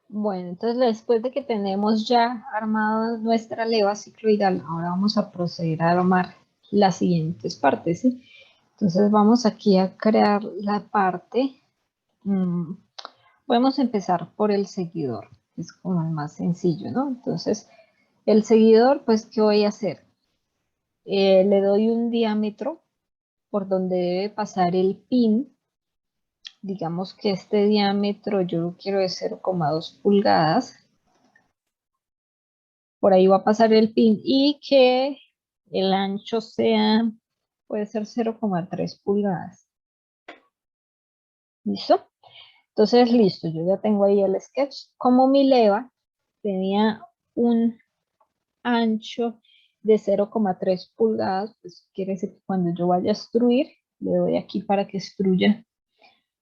Bueno, entonces después de que tenemos ya armado nuestra leva cicloidal, ahora vamos a proceder a armar las siguientes partes, ¿sí? Entonces vamos aquí a crear la parte, podemos empezar por el seguidor, que es como el más sencillo, ¿no? Entonces, el seguidor, pues, ¿qué voy a hacer? Le doy un diámetro por donde debe pasar el pin. Digamos que este diámetro yo lo quiero de 0,2 pulgadas. Por ahí va a pasar el pin y que el ancho sea, puede ser 0,3 pulgadas. ¿Listo? Entonces, listo, yo ya tengo ahí el sketch. Como mi leva tenía un ancho de 0,3 pulgadas, pues quiere decir que cuando yo vaya a extruir, le doy aquí para que extruya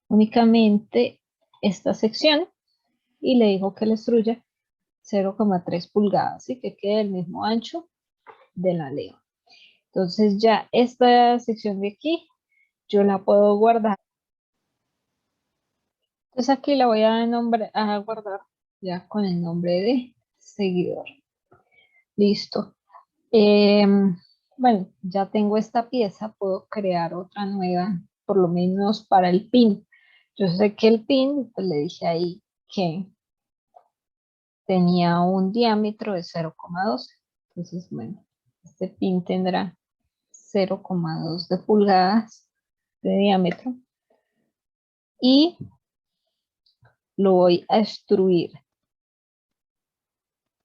únicamente esta sección y le digo que le extruya 0,3 pulgadas y que quede el mismo ancho de la leva. Entonces ya esta sección de aquí yo la puedo guardar. Entonces aquí la voy a guardar ya con el nombre de seguidor. Listo. Bueno, ya tengo esta pieza, puedo crear otra nueva, por lo menos para el pin. Yo sé que el pin, pues le dije ahí que tenía un diámetro de 0,2. Entonces, bueno, este pin tendrá 0,2 de pulgadas de diámetro y lo voy a extruir.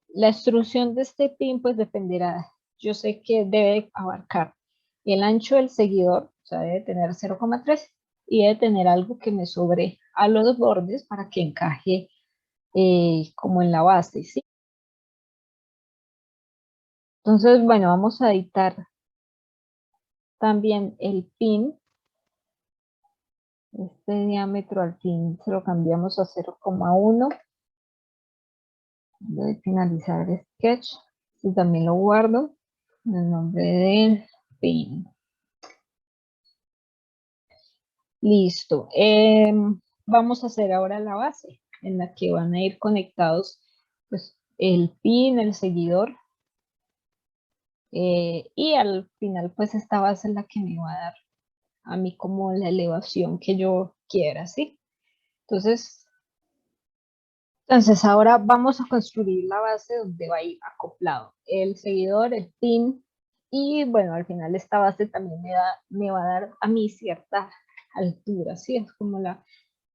La extrusión de este pin pues dependerá, yo sé que debe abarcar el ancho del seguidor, o sea, debe tener 0,3 y debe tener algo que me sobre a los bordes para que encaje como en la base, ¿sí? Entonces, bueno, vamos a editar también el pin. Este diámetro al fin se lo cambiamos a 0,1. Voy a finalizar el sketch y también lo guardo en el nombre del pin. Listo. Vamos a hacer ahora la base en la que van a ir conectados pues, el pin, el seguidor y al final pues esta base es la que me va a dar a mí como la elevación que yo quiera, ¿sí? Entonces, ahora vamos a construir la base donde va a ir acoplado el seguidor, el pin y bueno, al final esta base también me va a dar a mí cierta altura, ¿sí? Es como la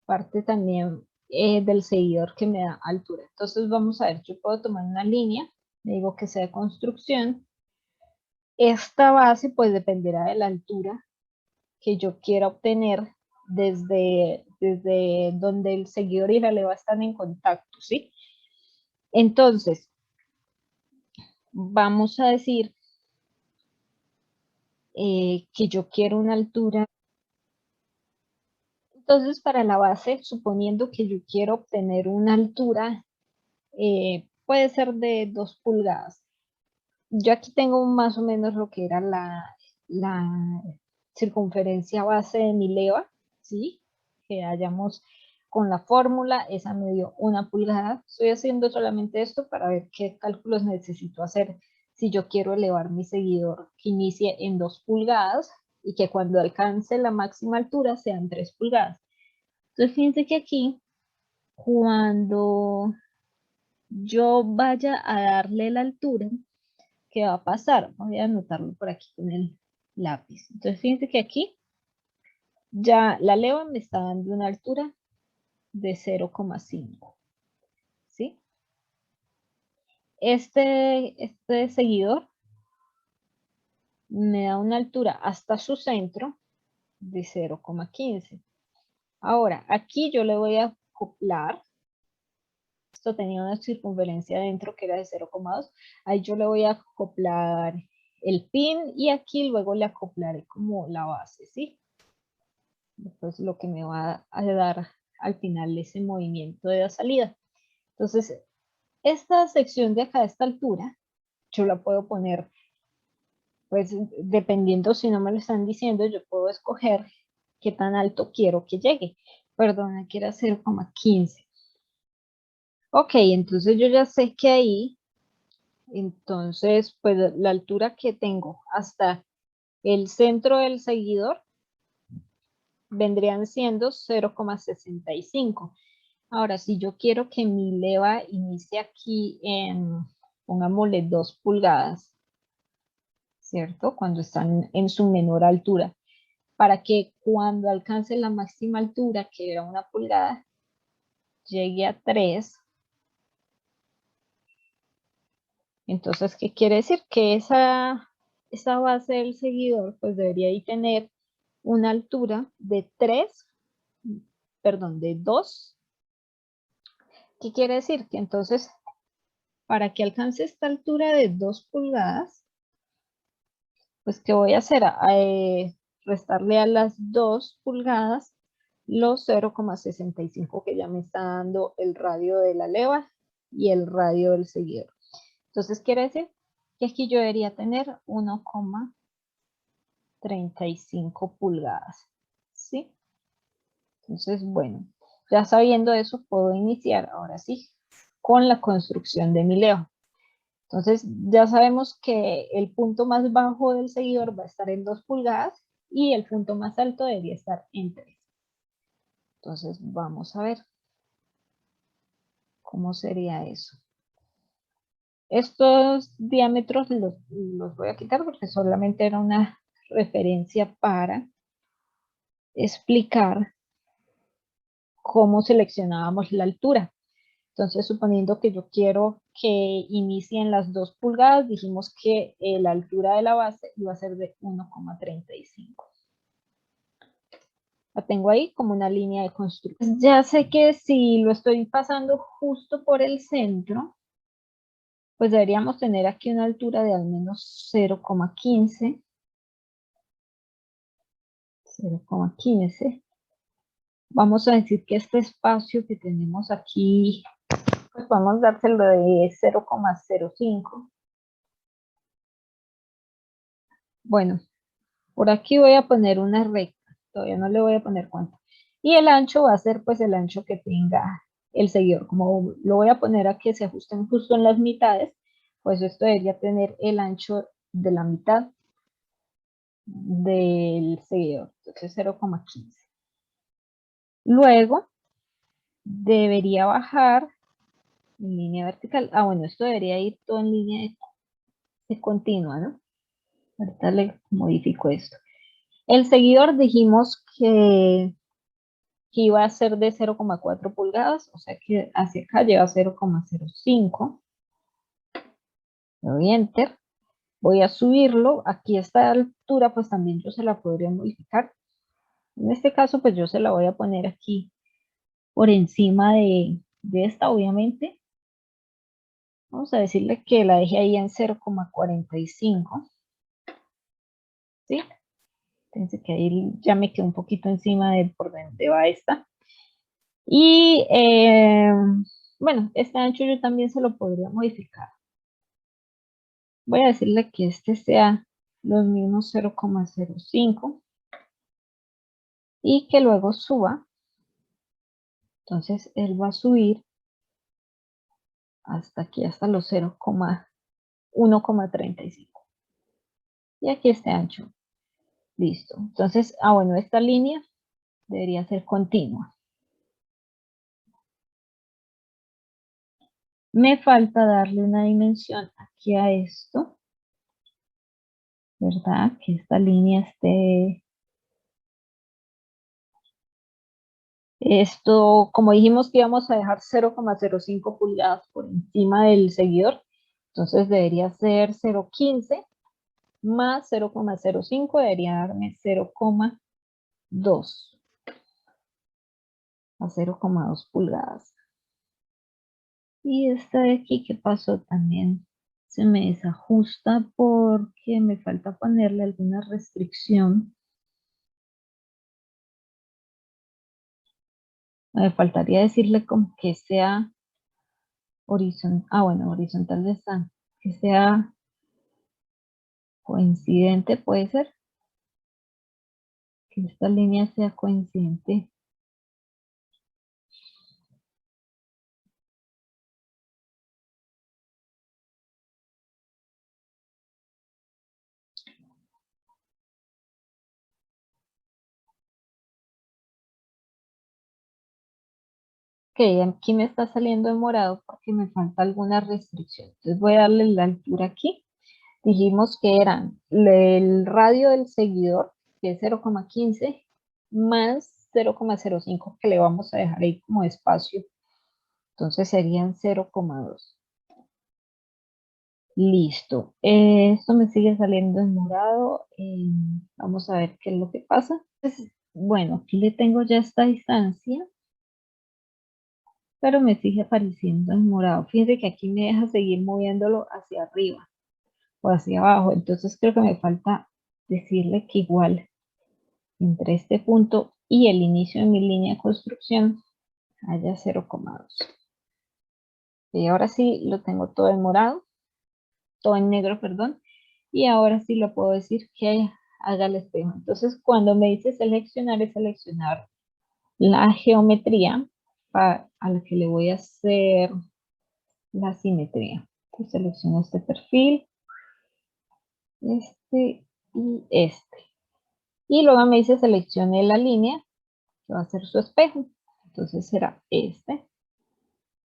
parte también del seguidor que me da altura. Entonces vamos a ver, yo puedo tomar una línea, le digo que sea de construcción. Esta base pues dependerá de la altura que yo quiera obtener desde donde el seguidor y la leva están en contacto, ¿sí? Entonces, vamos a decir que yo quiero una altura. Entonces, para la base, suponiendo que yo quiero obtener una altura, puede ser de 2 pulgadas. Yo aquí tengo más o menos lo que era la circunferencia base de mi leva, ¿sí? Que hayamos con la fórmula, esa me dio 1 pulgada. Estoy haciendo solamente esto para ver qué cálculos necesito hacer si yo quiero elevar mi seguidor que inicie en 2 pulgadas y que cuando alcance la máxima altura sean 3 pulgadas. Entonces, fíjense que aquí, cuando yo vaya a darle la altura, ¿qué va a pasar? Voy a anotarlo por aquí con el lápiz. Entonces, fíjense que aquí ya la leva me está dando una altura de 0,5, ¿sí? Este seguidor me da una altura hasta su centro de 0,15. Ahora, aquí yo le voy a acoplar, esto tenía una circunferencia dentro que era de 0,2, ahí yo le voy a acoplar el pin y aquí luego le acoplaré como la base, ¿sí? Después lo que me va a dar al final ese movimiento de la salida. Entonces, esta sección de acá, a esta altura, yo la puedo poner, pues dependiendo si no me lo están diciendo, yo puedo escoger qué tan alto quiero que llegue. Perdón, aquí era 0,15. Ok, entonces yo ya sé que ahí, entonces, pues la altura que tengo hasta el centro del seguidor vendrían siendo 0,65. Ahora, si yo quiero que mi leva inicie aquí en, pongámosle 2 pulgadas, ¿cierto? Cuando están en su menor altura, para que cuando alcance la máxima altura, que era 1 pulgada, llegue a 3. Entonces, ¿qué quiere decir? Que esa base del seguidor, pues debería ahí tener una altura de 3, perdón, de 2. ¿Qué quiere decir? Que entonces, para que alcance esta altura de 2 pulgadas, pues ¿qué voy a hacer? Restarle a las 2 pulgadas los 0,65 que ya me está dando el radio de la leva y el radio del seguidor. Entonces quiere decir que aquí yo debería tener 1,35 pulgadas, ¿sí? Entonces, bueno, ya sabiendo eso, puedo iniciar ahora sí con la construcción de mi leva. Entonces, ya sabemos que el punto más bajo del seguidor va a estar en 2 pulgadas y el punto más alto debería estar en 3. Entonces, vamos a ver cómo sería eso. Estos diámetros los voy a quitar porque solamente era una referencia para explicar cómo seleccionábamos la altura. Entonces, suponiendo que yo quiero que inicien las 2 pulgadas, dijimos que la altura de la base iba a ser de 1,35. La tengo ahí como una línea de construcción. Ya sé que si lo estoy pasando justo por el centro, pues deberíamos tener aquí una altura de al menos 0,15. 0,15. Vamos a decir que este espacio que tenemos aquí, pues vamos a dárselo de 0,05. Bueno, por aquí voy a poner una recta, todavía no le voy a poner cuánto. Y el ancho va a ser pues el ancho que tenga el seguidor. Como lo voy a poner a que se ajusten justo en las mitades, pues esto debería tener el ancho de la mitad del seguidor, entonces 0,15. Luego debería bajar en línea vertical. Ah, bueno, esto debería ir todo en línea de continua, ¿no? Ahorita le modifico esto. El seguidor dijimos que iba a ser de 0,4 pulgadas, o sea que hacia acá lleva 0,05. Le doy Enter. Voy a subirlo. Aquí a esta altura, pues también yo se la podría modificar. En este caso, pues yo se la voy a poner aquí por encima de esta, obviamente. Vamos a decirle que la deje ahí en 0,45. ¿Sí? Fíjense que ahí ya me quedó un poquito encima de por donde va esta. Y bueno, este ancho yo también se lo podría modificar. Voy a decirle que este sea los mismos 0,05 y que luego suba. Entonces él va a subir hasta aquí, hasta los 1,35. Y aquí este ancho. Listo. Entonces, bueno, esta línea debería ser continua. Me falta darle una dimensión aquí a esto, ¿verdad? Que esta línea esté... Esto, como dijimos que íbamos a dejar 0,05 pulgadas por encima del seguidor, entonces debería ser 0,15 más 0,05, debería darme 0,2 a 0,2 pulgadas. Y esta de aquí, ¿qué pasó? También se me desajusta porque me falta ponerle alguna restricción. Me faltaría decirle como que sea horizontal. Ah, bueno, horizontal de esta. Que sea coincidente, puede ser. Que esta línea sea coincidente. Ok, aquí me está saliendo en morado porque me falta alguna restricción. Entonces voy a darle la altura aquí. Dijimos que eran el radio del seguidor, que es 0,15, más 0,05, que le vamos a dejar ahí como espacio. Entonces serían 0,2. Listo. Esto me sigue saliendo en morado. Vamos a ver qué es lo que pasa. Entonces, bueno, aquí le tengo ya esta distancia, pero me sigue apareciendo en morado. Fíjense que aquí me deja seguir moviéndolo hacia arriba o hacia abajo. Entonces creo que me falta decirle que igual entre este punto y el inicio de mi línea de construcción haya 0,2. Y ahora sí lo tengo todo en morado, todo en negro, perdón. Y ahora sí lo puedo decir que haga el espejo. Entonces cuando me dice seleccionar, es seleccionar la geometría a la que le voy a hacer la simetría. Entonces selecciono este perfil, este y este. Y luego me dice seleccione la línea que va a ser su espejo. Entonces será este.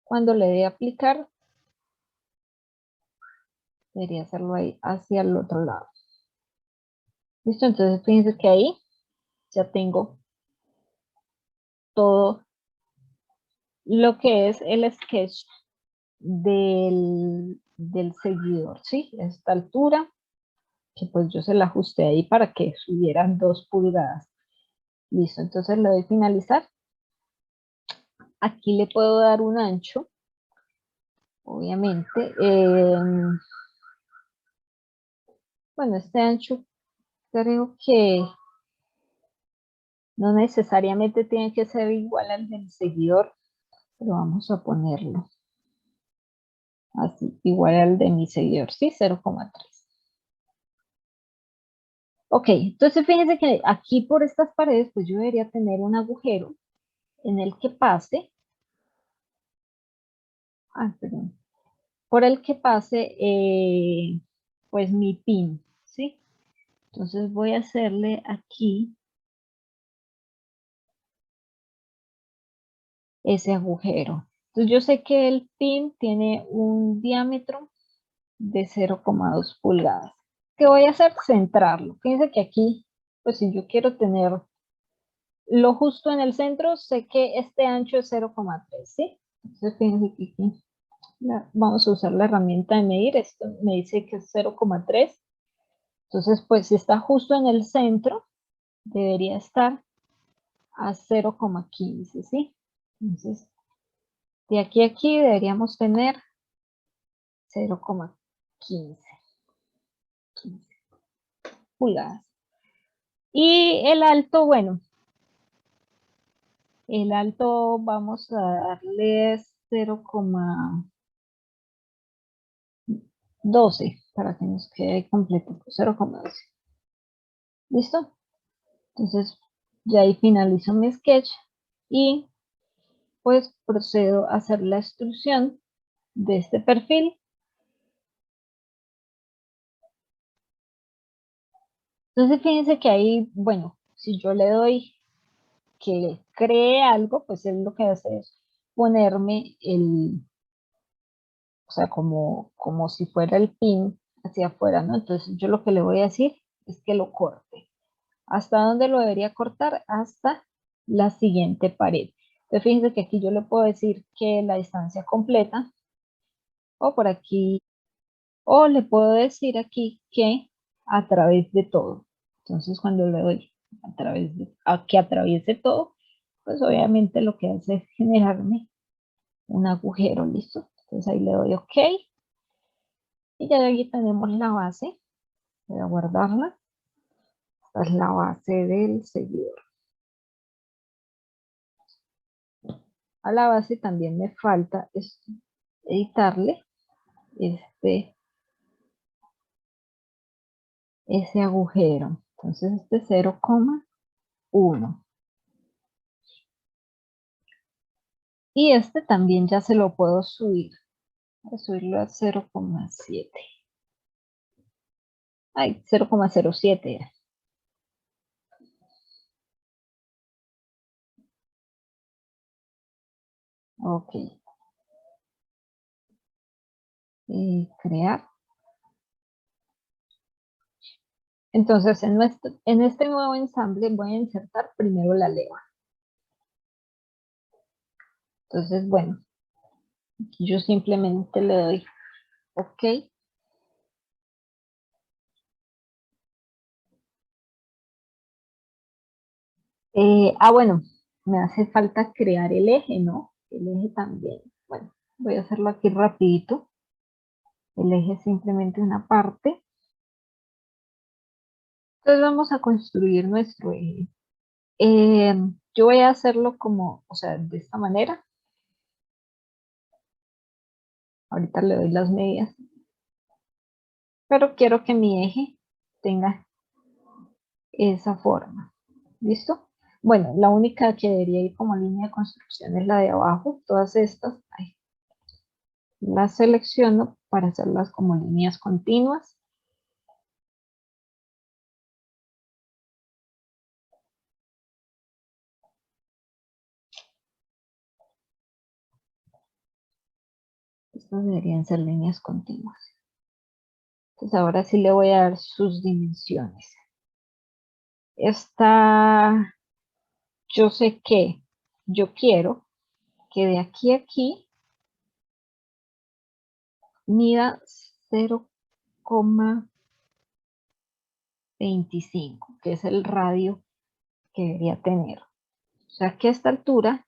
Cuando le dé aplicar, debería hacerlo ahí hacia el otro lado. Listo, entonces fíjense que ahí ya tengo todo lo que es el sketch del seguidor, ¿sí? Esta altura, que pues yo se la ajusté ahí para que subieran 2 pulgadas. Listo, entonces le doy finalizar. Aquí le puedo dar un ancho, obviamente. Bueno, este ancho creo que no necesariamente tiene que ser igual al del seguidor, pero vamos a ponerlo así, igual al de mi seguidor, sí, 0,3. Ok, entonces fíjense que aquí por estas paredes, pues yo debería tener un agujero en el que pase, perdón, por el que pase, pues mi pin, ¿sí? Entonces voy a hacerle aquí ese agujero. Entonces yo sé que el pin tiene un diámetro de 0,2 pulgadas. ¿Qué voy a hacer? Centrarlo. Fíjense que aquí, pues si yo quiero tener lo justo en el centro, sé que este ancho es 0,3, ¿sí? Entonces fíjense que aquí vamos a usar la herramienta de medir. Esto me dice que es 0,3. Entonces, pues si está justo en el centro, debería estar a 0,15, ¿sí? Entonces, de aquí a aquí deberíamos tener 0,15 pulgadas. Y el alto, bueno, el alto vamos a darle 0,12 para que nos quede completo, 0,12. ¿Listo? Entonces, ya ahí finalizo mi sketch y pues procedo a hacer la extrusión de este perfil. Entonces, fíjense que ahí, bueno, si yo le doy que cree algo, pues él lo que hace es ponerme o sea, como si fuera el pin hacia afuera, ¿no? Entonces yo lo que le voy a decir es que lo corte. ¿Hasta dónde lo debería cortar? Hasta la siguiente pared. Entonces fíjense que aquí yo le puedo decir que la distancia completa, o por aquí, o le puedo decir aquí que a través de todo. Entonces cuando le doy que atraviese todo, pues obviamente lo que hace es generarme un agujero, ¿listo? Entonces ahí le doy OK y ya aquí tenemos la base. Voy a guardarla. Esta es la base del seguidor. A la base también me falta editarle ese agujero. Entonces este 0,1. Y este también ya se lo puedo subir. Voy a subirlo a 0,7. Ay, 0,07 era. Ok. Crear. Entonces, en este nuevo ensamble voy a insertar primero la leva. Entonces, bueno, aquí yo simplemente le doy OK. Bueno, me hace falta crear el eje, ¿no? El eje también. Bueno, voy a hacerlo aquí rapidito. El eje es simplemente una parte. Entonces vamos a construir nuestro eje. Yo voy a hacerlo como, o sea, de esta manera. Ahorita le doy las medidas. Pero quiero que mi eje tenga esa forma. ¿Listo? Bueno, la única que debería ir como línea de construcción es la de abajo. Todas estas, ahí, las selecciono para hacerlas como líneas continuas. Estas deberían ser líneas continuas. Entonces ahora sí le voy a dar sus dimensiones. Esta, yo sé que yo quiero que de aquí a aquí mida 0,25, que es el radio que debería tener. O sea que a esta altura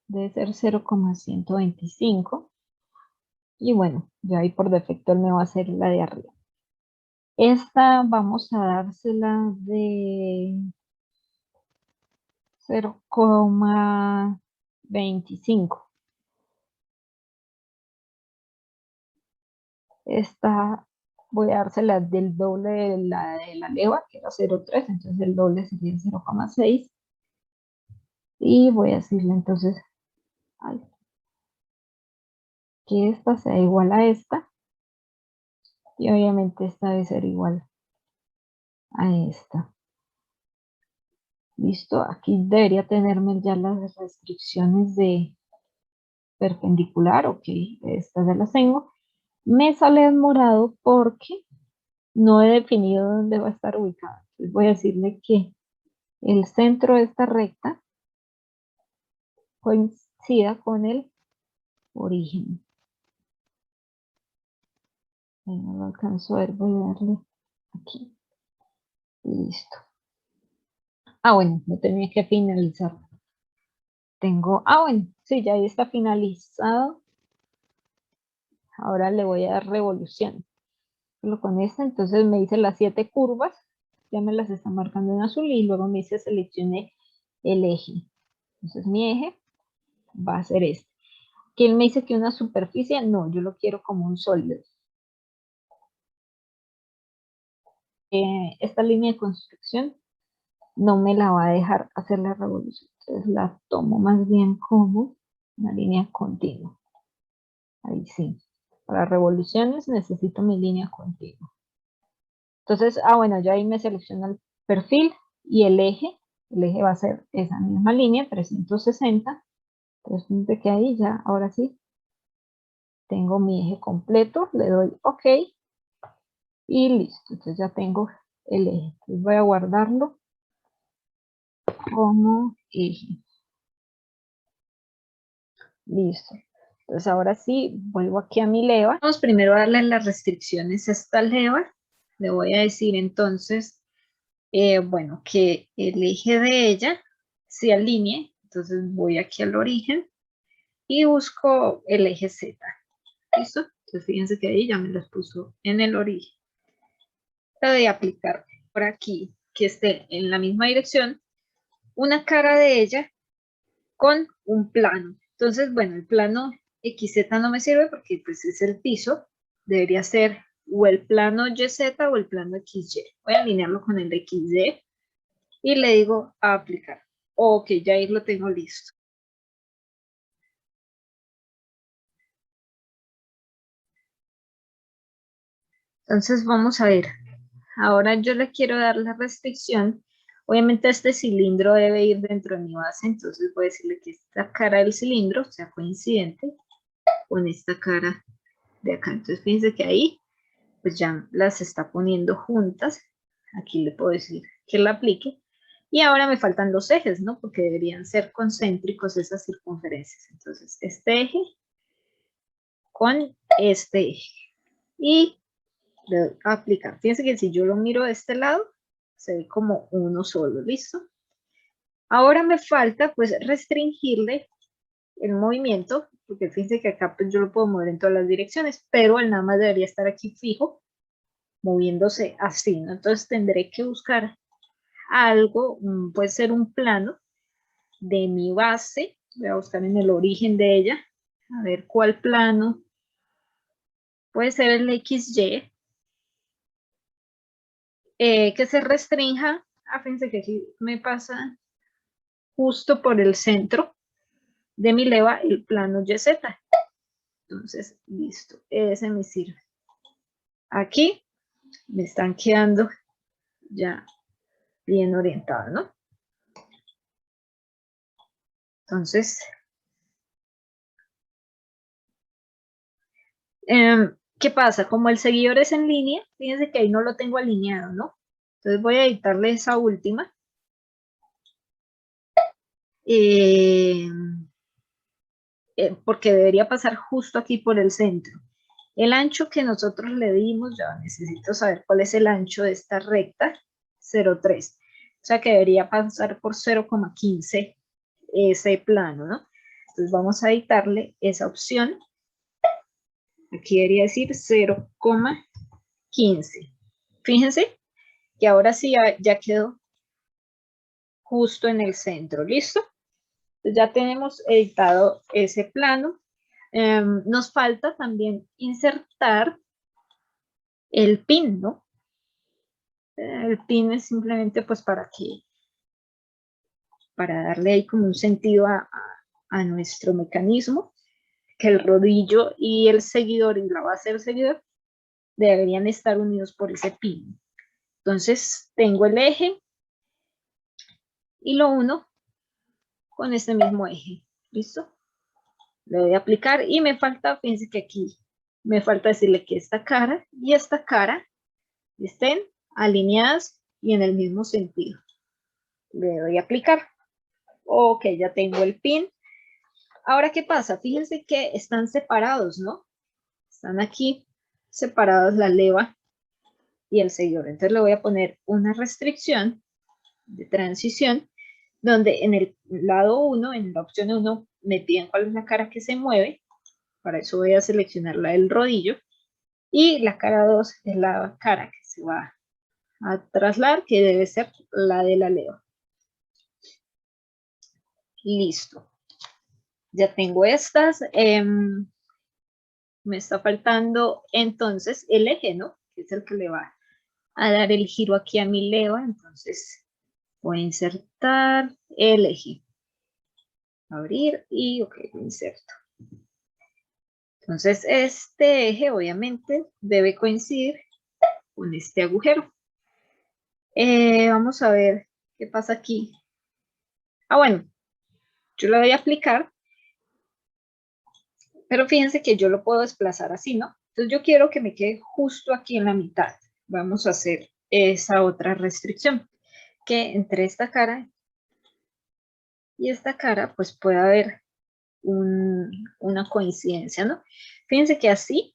debe ser 0,125. Y bueno, ya ahí por defecto él me va a hacer la de arriba. Esta vamos a dársela de 0,25. Esta voy a dársela del doble de la leva, que era 0,3, entonces el doble sería 0,6. Y voy a decirle entonces ay, que esta sea igual a esta. Y obviamente esta debe ser igual a esta. Listo, aquí debería tenerme ya las restricciones de perpendicular, ok, estas ya las tengo. Me sale en morado porque no he definido dónde va a estar ubicada. Entonces voy a decirle que el centro de esta recta coincida con el origen. No lo alcanzo a ver, voy a darle aquí. Listo. Bueno, no tenía que finalizar. Bueno, sí, ya ahí está finalizado. Ahora le voy a dar revolución. Solo con esta, entonces me dice las 7 curvas, ya me las está marcando en azul y luego me dice seleccione el eje. Entonces mi eje va a ser este. Que él me dice que una superficie, no, yo lo quiero como un sólido. Esta línea de construcción no me la va a dejar hacer la revolución. Entonces la tomo más bien como una línea continua. Ahí sí. Para revoluciones necesito mi línea continua. Entonces, bueno, ya ahí me selecciona el perfil y el eje. El eje va a ser esa misma línea, 360. Entonces, de que ahí ya, ahora sí, tengo mi eje completo. Le doy OK y listo. Entonces ya tengo el eje. Entonces voy a guardarlo como eje. Listo. Entonces ahora sí, vuelvo aquí a mi leva. Vamos primero a darle las restricciones a esta leva. Le voy a decir entonces, bueno, que el eje de ella se alinee. Entonces voy aquí al origen y busco el eje Z. ¿Listo? Entonces fíjense que ahí ya me los puso en el origen. Le doy a aplicar por aquí que esté en la misma dirección una cara de ella con un plano. Entonces, bueno, el plano XZ no me sirve porque pues es el piso. Debería ser o el plano YZ o el plano XY. Voy a alinearlo con el XY y le digo a aplicar. Ok, ya ahí lo tengo listo. Entonces vamos a ver. Ahora yo le quiero dar la restricción Obviamente este cilindro debe ir dentro de mi base, entonces voy a decirle que esta cara del cilindro sea coincidente con esta cara de acá. Entonces fíjense que ahí pues ya las está poniendo juntas. Aquí le puedo decir que la aplique. Y ahora me faltan los ejes, ¿no? Porque deberían ser concéntricos esas circunferencias. Entonces este eje con este eje. Y le doy a aplicar. Fíjense que si yo lo miro de este lado, se ve como uno solo, ¿listo? Ahora me falta pues restringirle el movimiento, porque fíjense que acá pues yo lo puedo mover en todas las direcciones, pero él nada más debería estar aquí fijo, moviéndose así, ¿no? Entonces tendré que buscar algo, puede ser un plano de mi base, voy a buscar en el origen de ella, a ver cuál plano, puede ser el XY, que se restrinja, fíjense que aquí me pasa justo por el centro de mi leva el plano YZ. Entonces, listo, ese me sirve. Aquí me están quedando ya bien orientados, ¿no? Entonces, ¿qué pasa? Como el seguidor es en línea, fíjense que ahí no lo tengo alineado, ¿no? Entonces voy a editarle esa última. Porque debería pasar justo aquí por el centro. El ancho que nosotros le dimos, ya necesito saber cuál es el ancho de esta recta, 0,3. O sea que debería pasar por 0,15 ese plano, ¿no? Entonces vamos a editarle esa opción. Aquí debería decir 0,15. Fíjense que ahora sí ya quedó justo en el centro, ¿listo? Entonces ya tenemos editado ese plano. Nos falta también insertar el pin, ¿no? El pin es simplemente pues para darle ahí como un sentido a nuestro mecanismo, que el rodillo y el seguidor y la base del seguidor deberían estar unidos por ese pin. Entonces tengo el eje y lo uno con este mismo eje, ¿listo? Le voy a aplicar y me falta, fíjense que aquí me falta decirle que esta cara y esta cara estén alineadas y en el mismo sentido. Le doy a aplicar. Ok, ya tengo el pin. Ahora, ¿qué pasa? Fíjense que están separados, ¿no? Están aquí separados la leva y el seguidor. Entonces le voy a poner una restricción de transición donde en el lado 1, en la opción 1, me piden cuál es la cara que se mueve. Para eso voy a seleccionar la del rodillo. Y la cara 2 es la cara que se va a trasladar, que debe ser la de la leva. Listo. Ya tengo estas. Me está faltando entonces el eje, ¿no? Que es el que le va a dar el giro aquí a mi leva. Entonces voy a insertar el eje. Abrir y ok, lo inserto. Entonces este eje obviamente debe coincidir con este agujero. Vamos a ver qué pasa aquí. Bueno, yo lo voy a aplicar, pero fíjense que yo lo puedo desplazar así, ¿no? Entonces yo quiero que me quede justo aquí en la mitad. Vamos a hacer esa otra restricción, que entre esta cara y esta cara, pues puede haber una coincidencia, ¿no? Fíjense que así,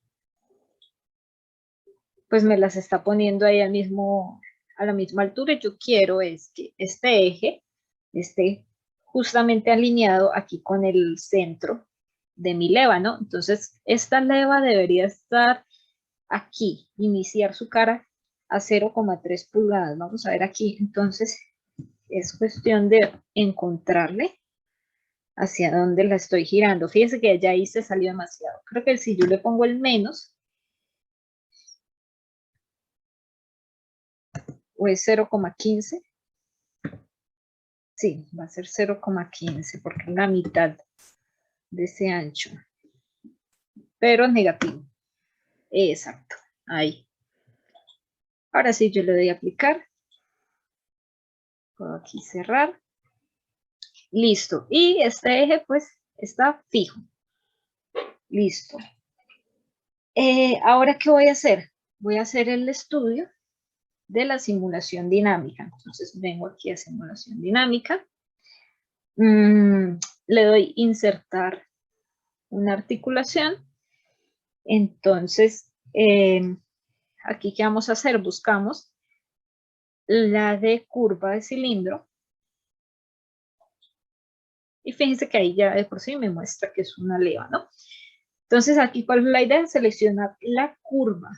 pues me las está poniendo ahí a la misma altura. Yo quiero es que este eje esté justamente alineado aquí con el centro de mi leva, ¿no? Entonces, esta leva debería estar aquí, iniciar su cara a 0,3 pulgadas. Vamos a ver aquí. Entonces, es cuestión de encontrarle hacia dónde la estoy girando. Fíjense que ya ahí se salió demasiado. Creo que si yo le pongo el menos, o es 0,15. Sí, va a ser 0,15 porque es la mitad de ese ancho. Pero negativo. Exacto. Ahí. Ahora sí, yo le doy a aplicar. Puedo aquí cerrar. Listo. Y este eje pues está fijo. Listo. Ahora, ¿qué voy a hacer? Voy a hacer el estudio de la simulación dinámica. Entonces vengo aquí a simulación dinámica. Le doy insertar una articulación. Entonces, aquí, ¿qué vamos a hacer? Buscamos la de curva de cilindro. Y fíjense que ahí ya de por sí me muestra que es una leva, ¿no? Entonces aquí, ¿cuál es la idea? Seleccionar la curva.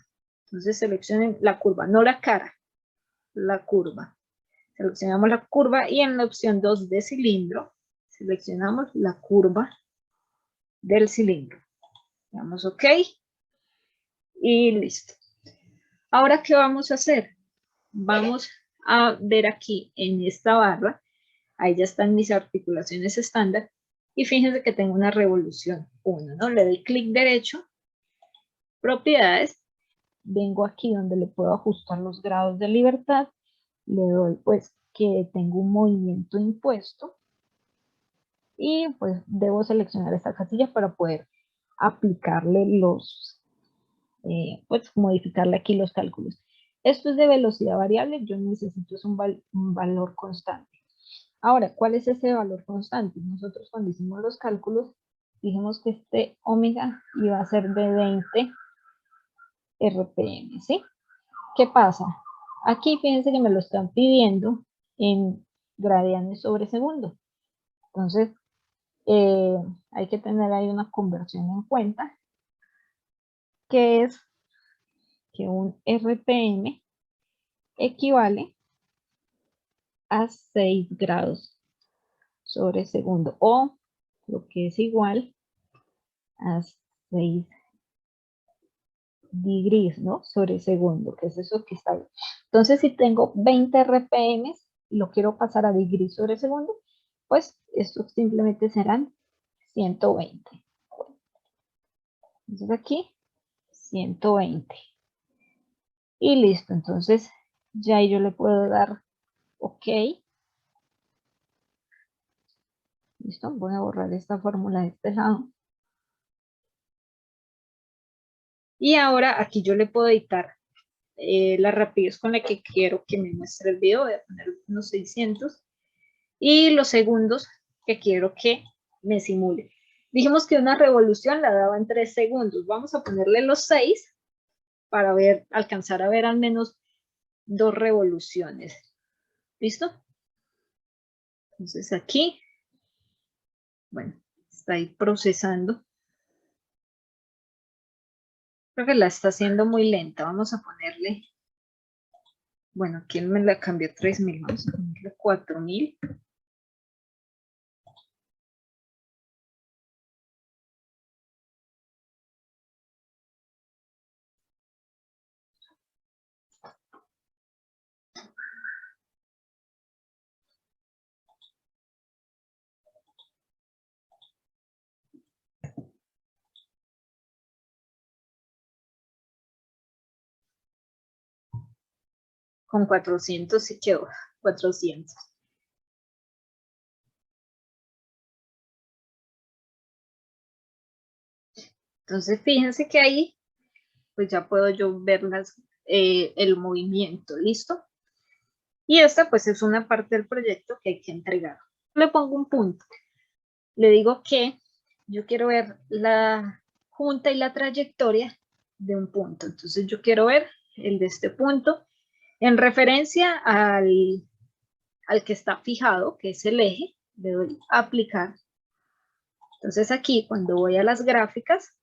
Entonces seleccionen la curva, no la cara, la curva. Seleccionamos la curva y en la opción 2 de cilindro, seleccionamos la curva del cilindro. Damos OK y listo. Ahora, ¿qué vamos a hacer? Vamos a ver aquí en esta barra, ahí ya están mis articulaciones estándar, y fíjense que tengo una revolución 1, ¿no? Le doy clic derecho, propiedades, vengo aquí donde le puedo ajustar los grados de libertad, le doy pues que tengo un movimiento impuesto, y pues debo seleccionar esta casilla para poder aplicarle los, pues modificarle aquí los cálculos. Esto es de velocidad variable, yo necesito un valor constante. Ahora, ¿cuál es ese valor constante? Nosotros cuando hicimos los cálculos, dijimos que este omega iba a ser de 20 RPM, ¿sí? ¿Qué pasa? Aquí fíjense que me lo están pidiendo en gradianes sobre segundo. Entonces, hay que tener ahí una conversión en cuenta, que es que un RPM equivale a 6 grados sobre segundo, o lo que es igual a 6 degrees, ¿no? Sobre segundo, que es eso que está ahí. Entonces, si tengo 20 RPM y lo quiero pasar a degrees sobre segundo, pues estos simplemente serán 120. Entonces aquí, 120. Y listo, entonces ya yo le puedo dar OK. Listo, voy a borrar esta fórmula de este lado. Y ahora aquí yo le puedo editar la rapidez con la que quiero que me muestre el video. Voy a poner unos 600. Y los segundos que quiero que me simule. Dijimos que una revolución la daba en 3 segundos. Vamos a ponerle los 6 para ver, alcanzar a ver al menos 2 revoluciones. ¿Listo? Entonces aquí, bueno, está ahí procesando. Creo que la está haciendo muy lenta. Vamos a ponerle, bueno, aquí me la cambió 3000. Vamos a ponerle 4000. Con 400 sí quedó. 400. Entonces fíjense que ahí pues ya puedo yo ver el movimiento, ¿listo? Y esta pues es una parte del proyecto que hay que entregar. Le pongo un punto, le digo que yo quiero ver la junta y la trayectoria de un punto. Entonces yo quiero ver el de este punto en referencia al que está fijado, que es el eje. Le doy a aplicar. Entonces aquí cuando voy a las gráficas,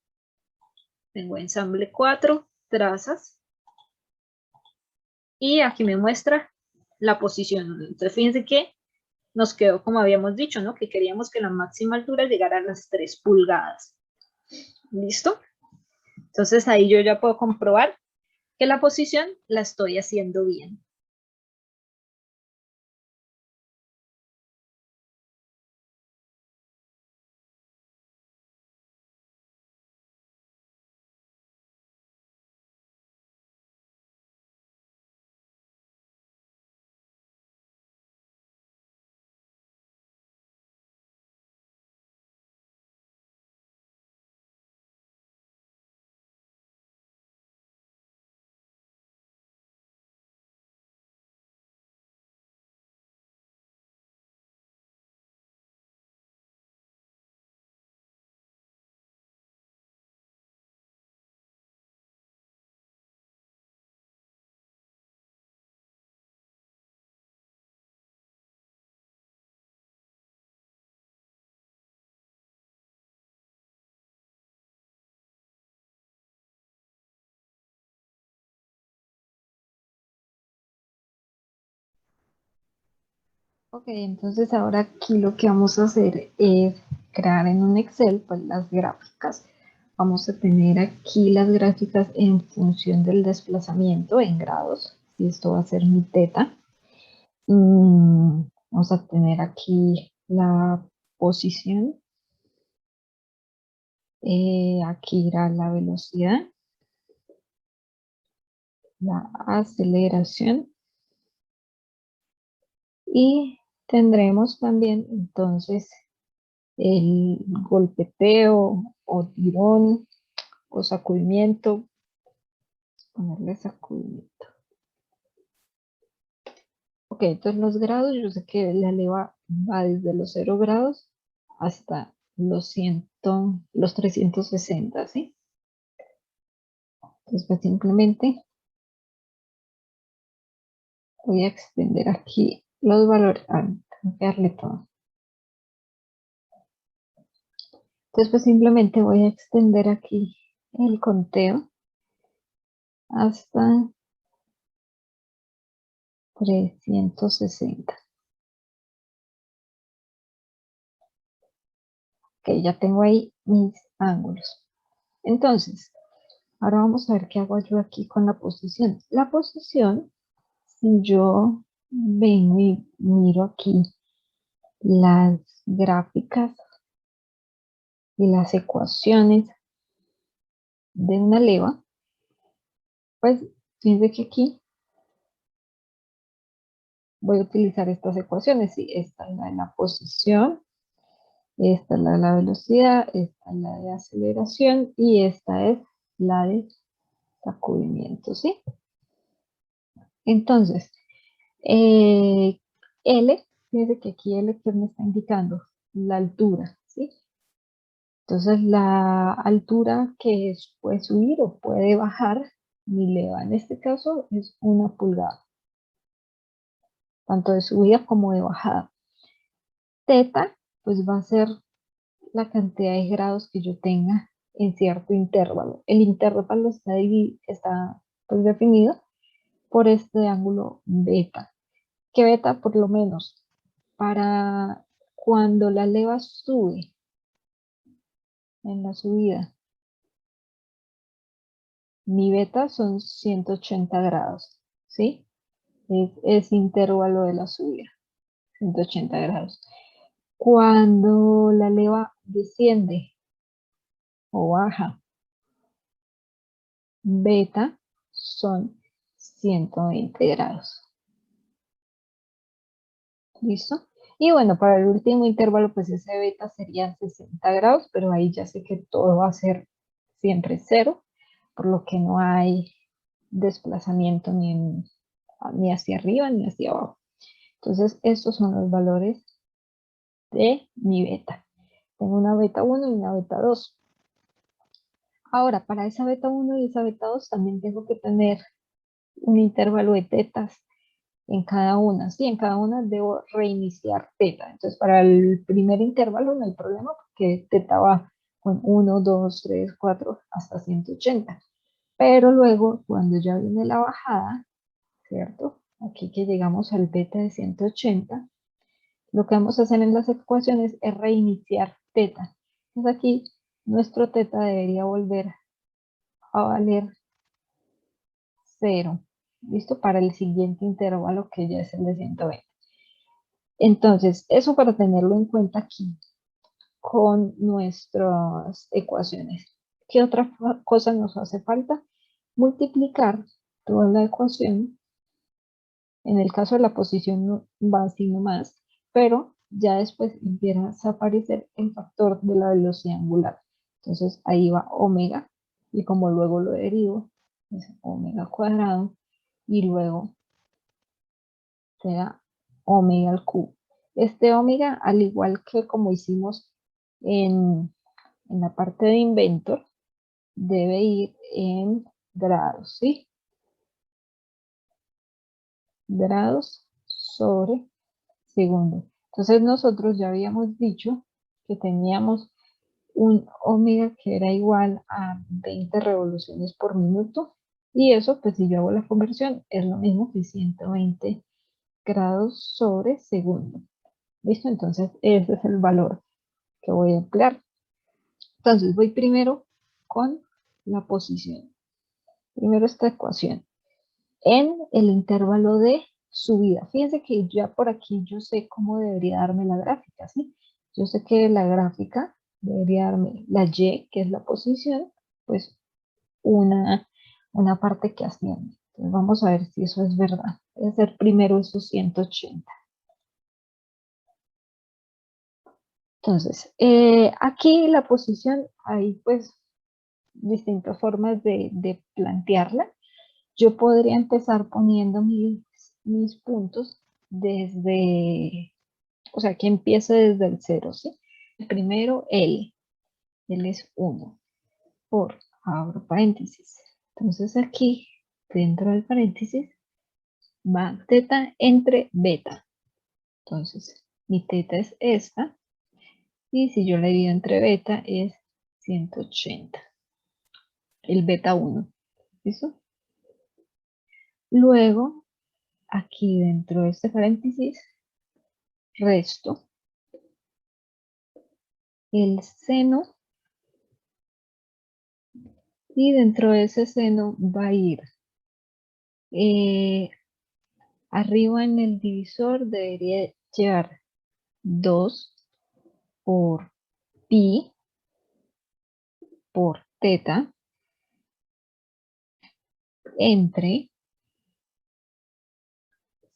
tengo ensamble 4, trazas, y aquí me muestra la posición. Entonces fíjense que nos quedó como habíamos dicho, ¿no? Que queríamos que la máxima altura llegara a las 3 pulgadas. ¿Listo? Entonces ahí yo ya puedo comprobar que la posición la estoy haciendo bien. Ok, entonces ahora aquí lo que vamos a hacer es crear en un Excel pues las gráficas. Vamos a tener aquí las gráficas en función del desplazamiento en grados. Y esto va a ser mi teta. Vamos a tener aquí la posición. Aquí irá la velocidad, la aceleración. Y tendremos también entonces el golpeteo o tirón o sacudimiento. Ponerle sacudimiento. Ok, entonces los grados, yo sé que la leva va desde los 0 grados hasta los 360, ¿sí? Entonces pues simplemente voy a extender aquí los valores. Tengo que darle todo. Entonces pues simplemente voy a extender aquí el conteo hasta 360. Ok, ya tengo ahí mis ángulos. Entonces, ahora vamos a ver qué hago yo aquí con la posición. La posición, si yo vengo y miro aquí las gráficas y las ecuaciones de una leva, pues fíjense que aquí voy a utilizar estas ecuaciones. Sí, esta es la de la posición, esta es la de la velocidad, esta es la de aceleración y esta es la de sacudimiento, ¿sí? Entonces, L, fíjense que aquí L que me está indicando la altura, ¿sí? Entonces la altura que puede subir o puede bajar mi leva en este caso es 1 pulgada, tanto de subida como de bajada. Teta, pues va a ser la cantidad de grados que yo tenga en cierto intervalo. El intervalo está pues, definido por este ángulo beta. Que beta por lo menos para cuando la leva sube en la subida, mi beta son 180 grados, ¿sí? Es intervalo de la subida, 180 grados. Cuando la leva desciende o baja, beta son 120 grados. ¿Listo? Y bueno, para el último intervalo, pues ese beta serían 60 grados, pero ahí ya sé que todo va a ser siempre cero, por lo que no hay desplazamiento ni hacia arriba ni hacia abajo. Entonces, estos son los valores de mi beta. Tengo una beta 1 y una beta 2. Ahora, para esa beta 1 y esa beta 2 también tengo que tener un intervalo de tetas en cada una. Sí, en cada una debo reiniciar teta. Entonces, para el primer intervalo no hay problema porque teta va con 1, 2, 3, 4 hasta 180. Pero luego, cuando ya viene la bajada, ¿cierto? Aquí que llegamos al beta de 180, lo que vamos a hacer en las ecuaciones es reiniciar teta. Entonces aquí nuestro teta debería volver a valer 0. ¿Listo? Para el siguiente intervalo que ya es el de 120. Entonces, eso para tenerlo en cuenta aquí con nuestras ecuaciones. ¿Qué otra cosa nos hace falta? Multiplicar toda la ecuación. En el caso de la posición no va así nomás, pero ya después empieza a aparecer el factor de la velocidad angular. Entonces ahí va omega, y como luego lo derivo, es omega cuadrado, y luego será omega al cubo. Este omega, al igual que como hicimos en la parte de inventor, debe ir en grados, ¿sí? Grados sobre segundo. Entonces nosotros ya habíamos dicho que teníamos un omega que era igual a 20 revoluciones por minuto, y eso pues si yo hago la conversión es lo mismo que 120 grados sobre segundo. ¿Listo? Entonces ese es el valor que voy a emplear. Entonces voy primero con la posición. Primero esta ecuación. En el intervalo de subida. Fíjense que ya por aquí yo sé cómo debería darme la gráfica, ¿sí? Yo sé que la gráfica debería darme la Y, que es la posición, pues una parte que asciende. Entonces vamos a ver si eso es verdad. Voy a hacer primero esos 180. Entonces, aquí la posición, hay pues distintas formas de plantearla. Yo podría empezar poniendo mis puntos desde, o sea, que empiece desde el 0, ¿sí? Primero L es 1 por, abro paréntesis. Entonces aquí, dentro del paréntesis, va teta entre beta. Entonces, mi teta es esta, y si yo la divido entre beta es 180, el beta 1, ¿listo? Luego, aquí dentro de este paréntesis, resto el seno, y dentro de ese seno va a ir arriba en el divisor, debería llevar 2 por pi por teta entre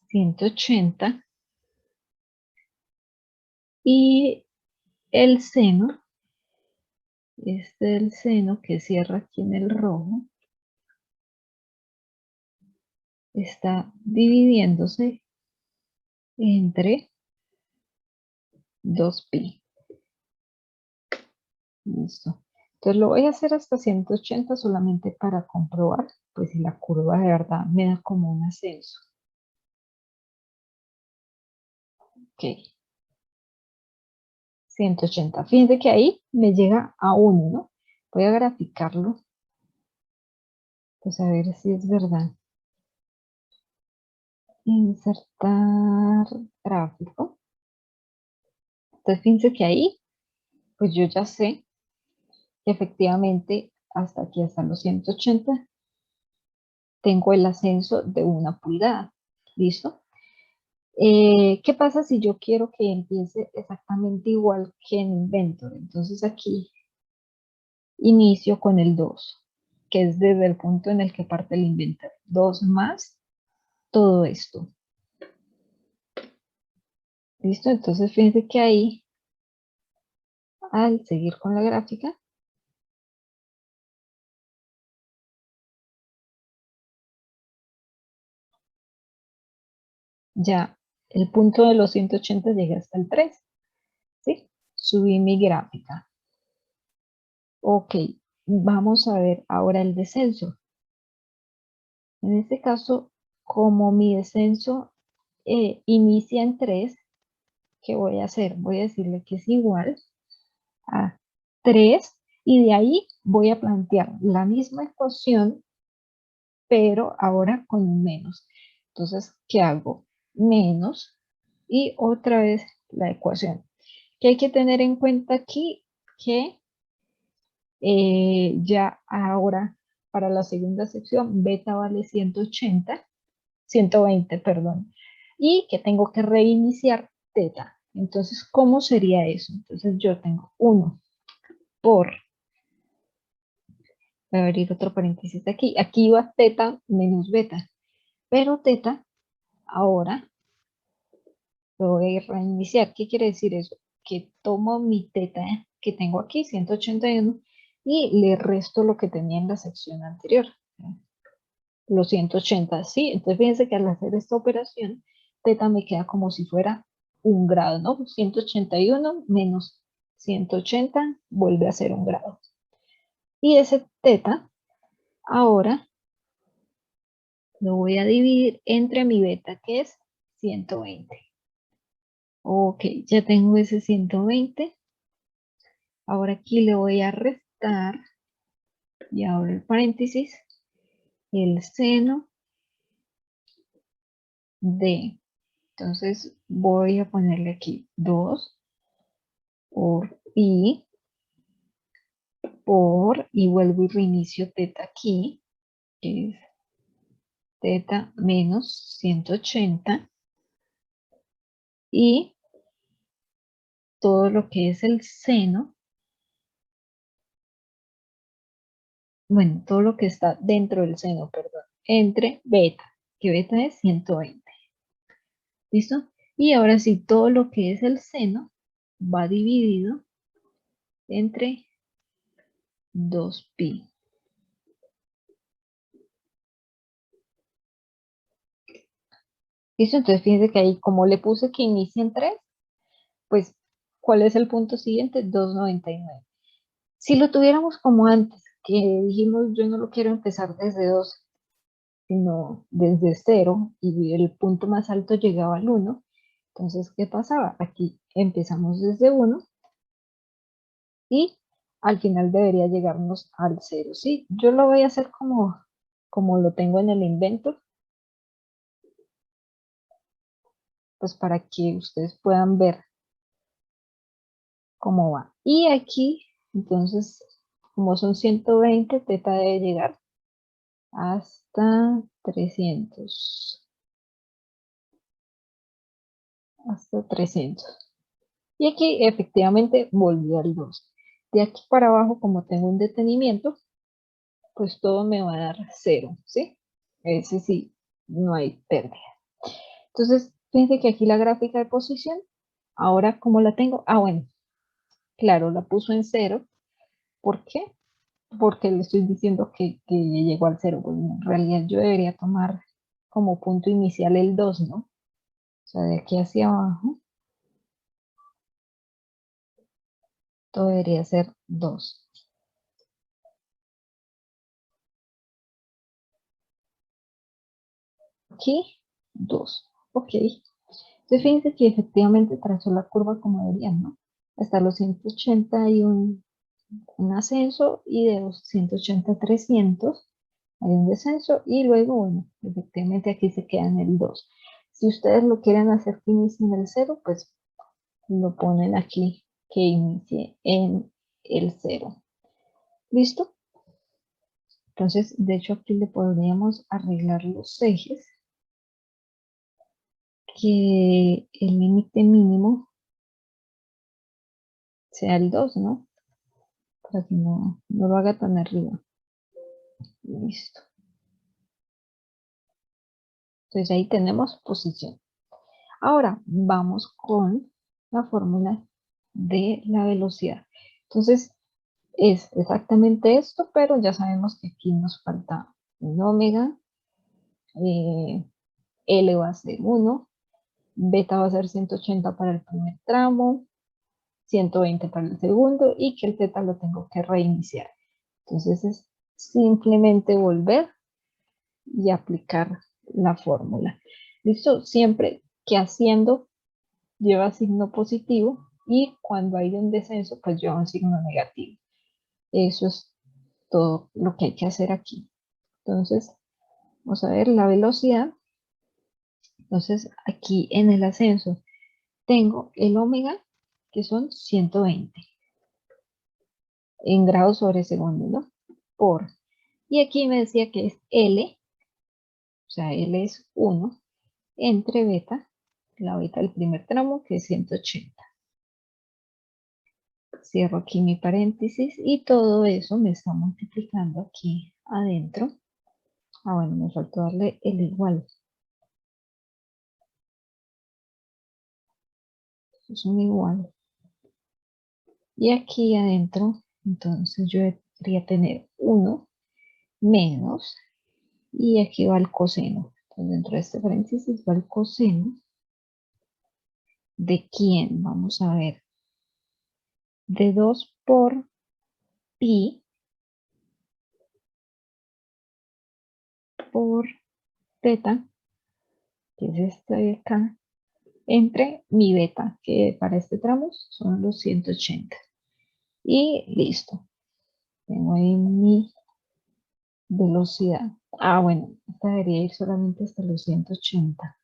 180, y el seno, el seno que cierra aquí en el rojo, está dividiéndose entre 2pi. Listo. Entonces lo voy a hacer hasta 180 solamente para comprobar, pues si la curva de verdad me da como un ascenso. Ok. 180. Fíjense que ahí me llega a 1, ¿no? Voy a graficarlo, pues a ver si es verdad. Insertar gráfico. Entonces fíjense que ahí, pues yo ya sé que efectivamente hasta aquí, hasta los 180, tengo el ascenso de 1 pulgada. ¿Listo? ¿Qué pasa si yo quiero que empiece exactamente igual que en Inventor? Entonces aquí inicio con el 2, que es desde el punto en el que parte el Inventor. 2 más todo esto. ¿Listo? Entonces fíjense que ahí, al seguir con la gráfica, ya el punto de los 180 llega hasta el 3. ¿Sí? Subí mi gráfica. Ok, vamos a ver ahora el descenso. En este caso, como mi descenso inicia en 3, ¿qué voy a hacer? Voy a decirle que es igual a 3, y de ahí voy a plantear la misma ecuación, pero ahora con un menos. Entonces, ¿qué hago? Menos y otra vez la ecuación. ¿Qué hay que tener en cuenta aquí? Que ya ahora para la segunda sección beta vale 120, perdón, y que tengo que reiniciar teta. Entonces, ¿cómo sería eso? Entonces yo tengo 1 por, voy a abrir otro paréntesis aquí, aquí va teta menos beta, pero teta ahora lo voy a reiniciar. ¿Qué quiere decir eso? Que tomo mi teta que tengo aquí, 181, y le resto lo que tenía en la sección anterior, los 180, ¿sí? Entonces fíjense que al hacer esta operación, teta me queda como si fuera 1 grado, ¿no? 181 menos 180 vuelve a ser 1 grado. Y ese teta ahora lo voy a dividir entre mi beta, que es 120. Ok, ya tengo ese 120. Ahora aquí le voy a restar, y abro el paréntesis, el seno de Entonces voy a ponerle aquí 2 por pi por, y vuelvo y reinicio teta aquí, que es teta menos 180, y todo lo que es el seno, bueno, todo lo que está dentro del seno, perdón, entre beta, que beta es 120. ¿Listo? Y ahora sí, todo lo que es el seno va dividido entre 2pi. ¿Listo? Entonces fíjense que ahí, como le puse que inicia en 3, pues, ¿cuál es el punto siguiente? 2,99. Si lo tuviéramos como antes, que dijimos, yo no lo quiero empezar desde 2, sino desde 0, y el punto más alto llegaba al 1, entonces, ¿qué pasaba? Aquí empezamos desde 1 y al final debería llegarnos al 0, ¿sí? Yo lo voy a hacer como lo tengo en el invento, pues para que ustedes puedan ver cómo va. Y aquí, entonces, como son 120, teta debe llegar hasta 300. Hasta 300. Y aquí efectivamente volvió al 2. De aquí para abajo, como tengo un detenimiento, pues todo me va a dar 0, ¿sí? Ese sí, no hay pérdida. Entonces, fíjense que aquí la gráfica de posición, ahora como la tengo, bueno, claro, la puso en 0. ¿Por qué? Porque le estoy diciendo que llegó al 0. Pues en realidad yo debería tomar como punto inicial el 2, ¿no? O sea, de aquí hacia abajo, todo debería ser 2. Aquí, 2. Ok. Entonces fíjense que efectivamente trazó la curva como debería, ¿no? Hasta los 180 hay un ascenso, y de los 180 a 300 hay un descenso, y luego, bueno, efectivamente aquí se queda en el 2. Si ustedes lo quieren hacer que inicie en el 0, pues lo ponen aquí que inicie en el 0. ¿Listo? Entonces, de hecho, aquí le podríamos arreglar los ejes, que el límite mínimo sea el 2, ¿no? Para que no lo haga tan arriba. Listo. Entonces ahí tenemos posición. Ahora vamos con la fórmula de la velocidad. Entonces es exactamente esto, pero ya sabemos que aquí nos falta un omega, L va a ser 1, beta va a ser 180 para el primer tramo, 120 para el segundo, y que el teta lo tengo que reiniciar. Entonces es simplemente volver y aplicar la fórmula. ¿Listo? Siempre que haciendo lleva signo positivo, y cuando hay un descenso pues lleva un signo negativo. Eso es todo lo que hay que hacer aquí. Entonces, vamos a ver la velocidad. Entonces, aquí en el ascenso tengo el omega, que son 120 en grados sobre segundo, ¿no? Por, y aquí me decía que es L, o sea, L es 1, entre beta, la beta del primer tramo, que es 180. Cierro aquí mi paréntesis, y todo eso me está multiplicando aquí adentro. Bueno, me faltó darle el igual. Es un igual. Y aquí adentro, entonces yo debería tener 1 menos, y aquí va el coseno. Entonces dentro de este paréntesis va el coseno. ¿De quién? Vamos a ver. De 2 por pi por teta, que es esta de acá, entre mi beta, que para este tramo son los 180. Y listo. Tengo ahí mi velocidad. Bueno, esta debería ir solamente hasta los 180.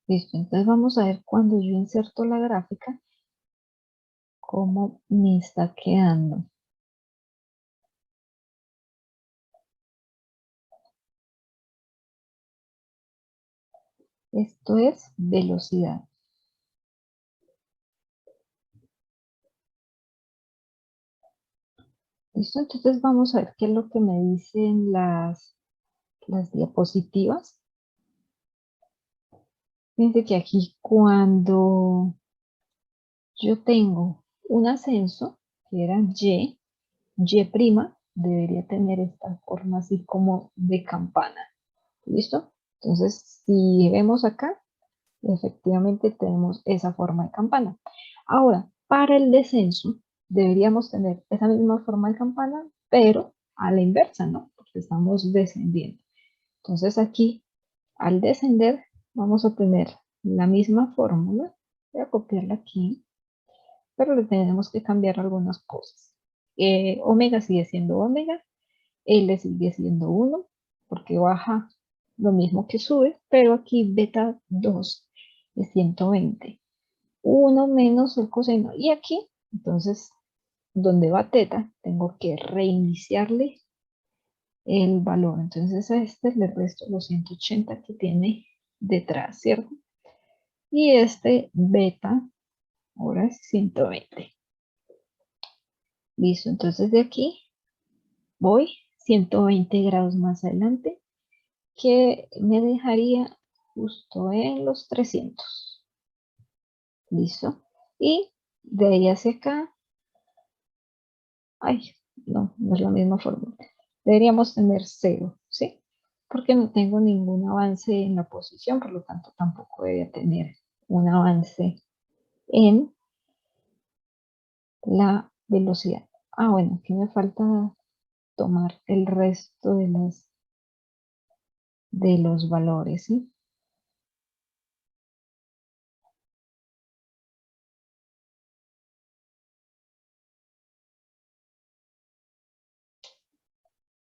Listo, entonces vamos a ver cuando yo inserto la gráfica, cómo me está quedando. Esto es velocidad. Listo, entonces vamos a ver qué es lo que me dicen las diapositivas. Fíjense que aquí cuando yo tengo un ascenso, que era Y', debería tener esta forma así como de campana. ¿Listo? Entonces, si vemos acá, efectivamente tenemos esa forma de campana. Ahora, para el descenso, deberíamos tener esa misma forma de campana, pero a la inversa, ¿no? Porque estamos descendiendo. Entonces aquí, al descender, vamos a tener la misma fórmula. Voy a copiarla aquí, pero le tenemos que cambiar algunas cosas. Omega sigue siendo omega, L sigue siendo 1, porque baja lo mismo que sube, pero aquí beta 2 es 120. 1 menos el coseno. Y aquí, entonces, donde va teta, tengo que reiniciarle el valor. Entonces a este le resto los 180 que tiene detrás, ¿cierto? Y este beta ahora es 120. Listo, entonces de aquí voy 120 grados más adelante, que me dejaría justo en los 300. Listo. Y de ahí hacia acá, ay, no es la misma fórmula. Deberíamos tener 0, ¿sí? Porque no tengo ningún avance en la posición, por lo tanto tampoco debería tener un avance en la velocidad. Ah, bueno, aquí me falta tomar el resto de los valores, ¿sí?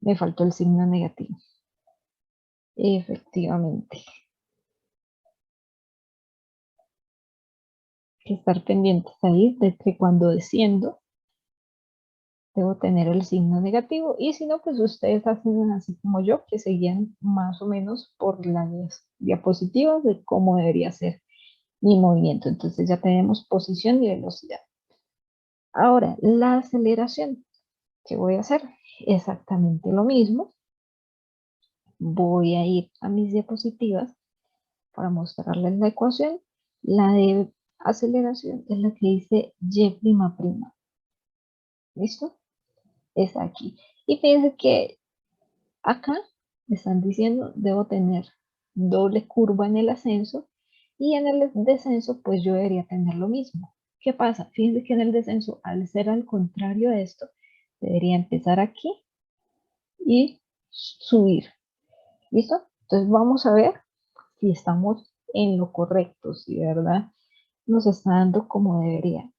Me faltó el signo negativo. Efectivamente. Hay que estar pendientes ahí de que cuando desciendo debo tener el signo negativo, y si no, pues ustedes hacen así como yo, que seguían más o menos por las diapositivas de cómo debería ser mi movimiento. Entonces ya tenemos posición y velocidad. Ahora, la aceleración, ¿qué voy a hacer? Exactamente lo mismo. Voy a ir a mis diapositivas para mostrarles la ecuación. La de aceleración es la que dice Y'. ¿Listo? Es aquí. Y fíjense que acá me están diciendo debo tener doble curva en el ascenso, y en el descenso pues yo debería tener lo mismo. ¿Qué pasa? Fíjense que en el descenso, al ser al contrario de esto, debería empezar aquí y subir. ¿Listo? Entonces vamos a ver si estamos en lo correcto, si de verdad nos está dando como debería.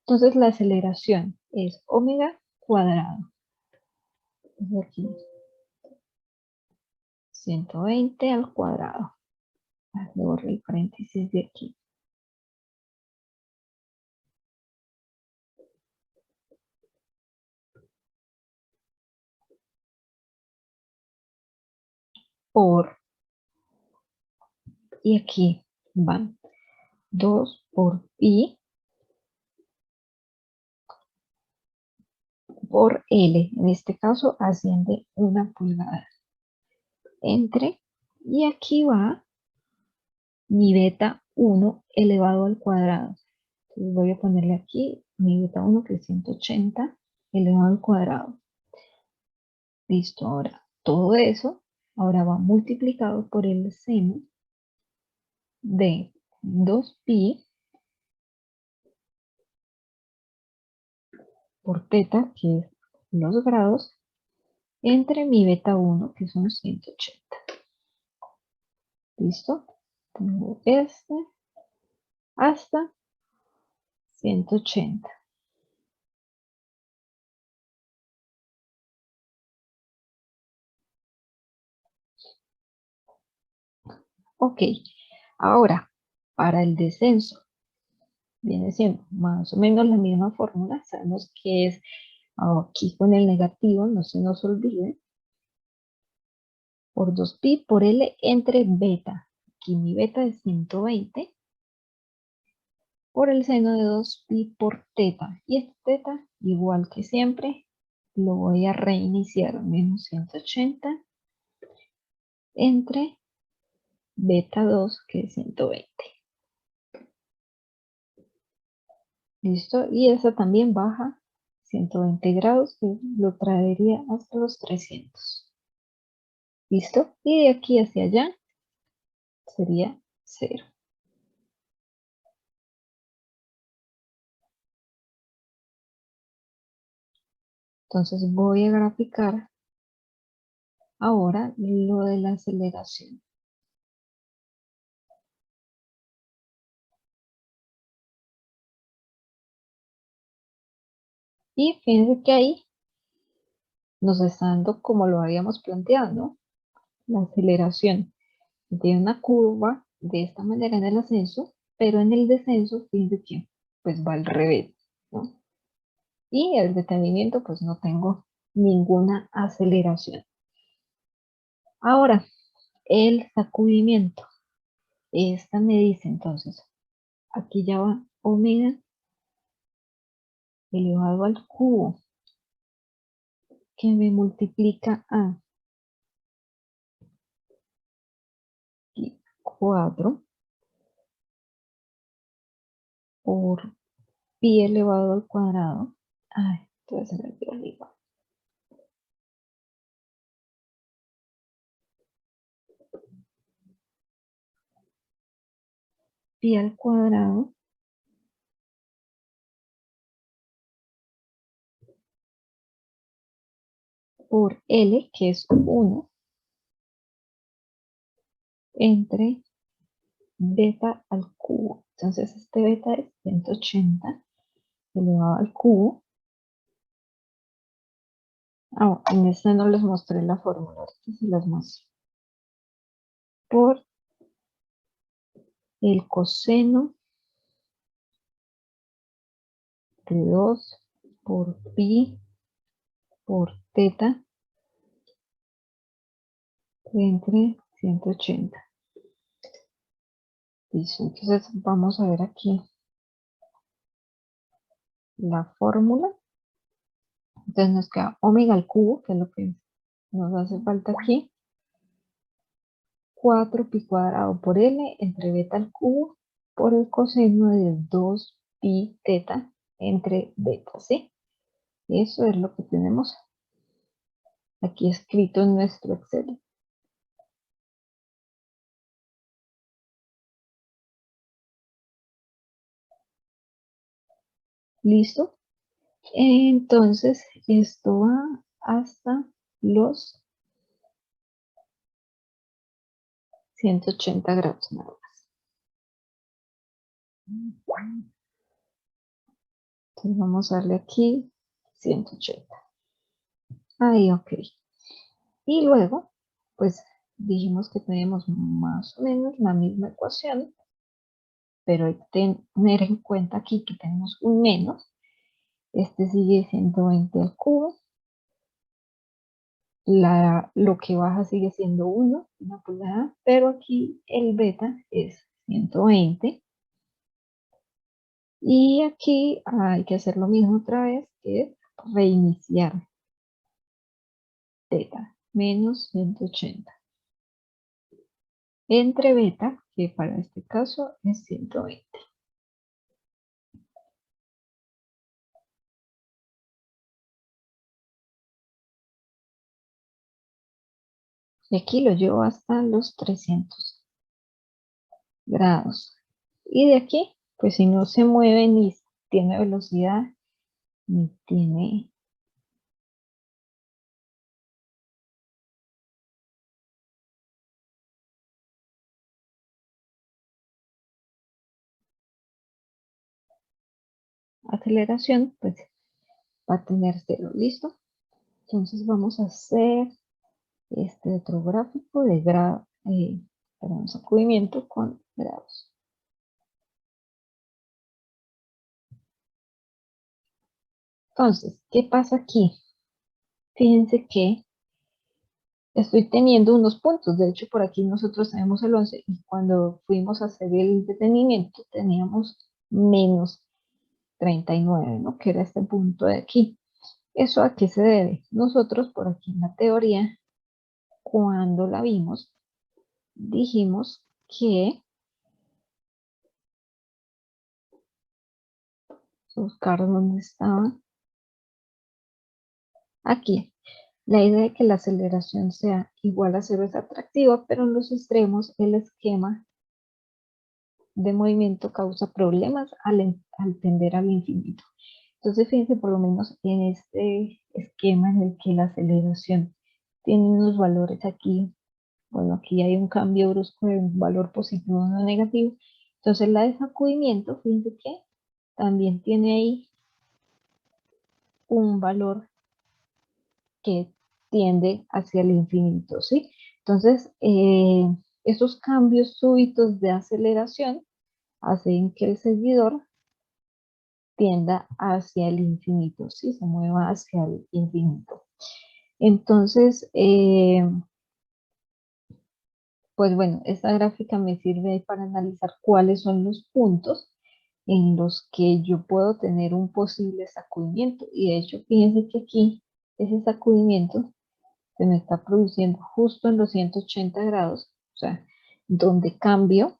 Entonces la aceleración es omega cuadrado. Es aquí 120 al cuadrado. Le borré el paréntesis de aquí. Por, y aquí van 2 por pi por L. En este caso asciende 1 pulgada. Entre, y aquí va mi beta 1 elevado al cuadrado. Entonces voy a ponerle aquí mi beta 1, que es 180 elevado al cuadrado. Listo, ahora todo eso ahora va multiplicado por el seno de 2pi por teta, que es los grados, entre mi beta 1, que son 180. ¿Listo? Tengo este hasta 180. Ok, ahora para el descenso viene siendo más o menos la misma fórmula. Sabemos que es aquí con el negativo, no se nos olvide, por 2pi por L entre beta. Aquí mi beta es 120 por el seno de 2pi por teta. Y este teta, igual que siempre, lo voy a reiniciar menos 180 entre beta 2, que es 120. ¿Listo? Y esa también baja 120 grados, que lo traería hasta los 300. ¿Listo? Y de aquí hacia allá sería 0. Entonces voy a graficar ahora lo de la aceleración. Y fíjense que ahí nos está dando como lo habíamos planteado, ¿no? La aceleración tiene una curva de esta manera en el ascenso, pero en el descenso, fíjense que pues va al revés, ¿no? Y el detenimiento, pues no tengo ninguna aceleración. Ahora, el sacudimiento. Esta me dice entonces, aquí ya va omega elevado al cubo, que me multiplica a 4 por pi elevado al cuadrado. Ay, entonces se me dio arriba. Pi al cuadrado por L, que es 1, entre beta al cubo. Entonces este beta es 180 elevado al cubo. En esta no les mostré la fórmula, esta se las muestro. Por el coseno de 2 por pi por teta entre 180. Listo, entonces vamos a ver aquí la fórmula. Entonces nos queda omega al cubo, que es lo que nos hace falta aquí. 4 pi cuadrado por L entre beta al cubo por el coseno de 2 pi teta entre beta, ¿sí? Eso es lo que tenemos aquí escrito en nuestro Excel. ¿Listo? Entonces, esto va hasta los 180 grados nada más. Entonces vamos a darle aquí 180. Ahí, ok. Y luego, pues dijimos que tenemos más o menos la misma ecuación, pero hay que tener en cuenta aquí que tenemos un menos. Este sigue 120 al cubo. Lo que baja sigue siendo 1, una pulgada, pero aquí el beta es 120. Y aquí hay que hacer lo mismo otra vez, que es reiniciar teta, menos 180. Entre beta, que para este caso es 120. Y aquí lo llevo hasta los 300 grados. Y de aquí, pues si no se mueve ni tiene velocidad, ni tiene aceleración, pues va a tener cero. ¿Listo? Entonces vamos a hacer este otro gráfico de grado. perdón, sacudimiento con grados. Entonces, ¿qué pasa aquí? Fíjense que estoy teniendo unos puntos. De hecho, por aquí nosotros tenemos el 11 y cuando fuimos a hacer el detenimiento teníamos menos 39, ¿no? Que era este punto de aquí. ¿Eso a qué se debe? Nosotros por aquí en la teoría, cuando la vimos, dijimos que, buscar dónde estaba, aquí. La idea de que la aceleración sea igual a cero es atractiva, pero en los extremos el esquema de movimiento causa problemas al tender al infinito. Entonces, fíjense, por lo menos en este esquema en el que la aceleración tiene unos valores aquí, bueno, aquí hay un cambio brusco de un valor positivo o negativo. Entonces, la de sacudimiento, fíjense que también tiene ahí un valor que tiende hacia el infinito, ¿sí? Entonces, esos cambios súbitos de aceleración hacen que el seguidor tienda hacia el infinito, ¿sí? Se mueva hacia el infinito. Entonces, pues bueno, esta gráfica me sirve para analizar cuáles son los puntos en los que yo puedo tener un posible sacudimiento. Y de hecho, fíjense que aquí ese sacudimiento se me está produciendo justo en los 180 grados, o sea, donde cambio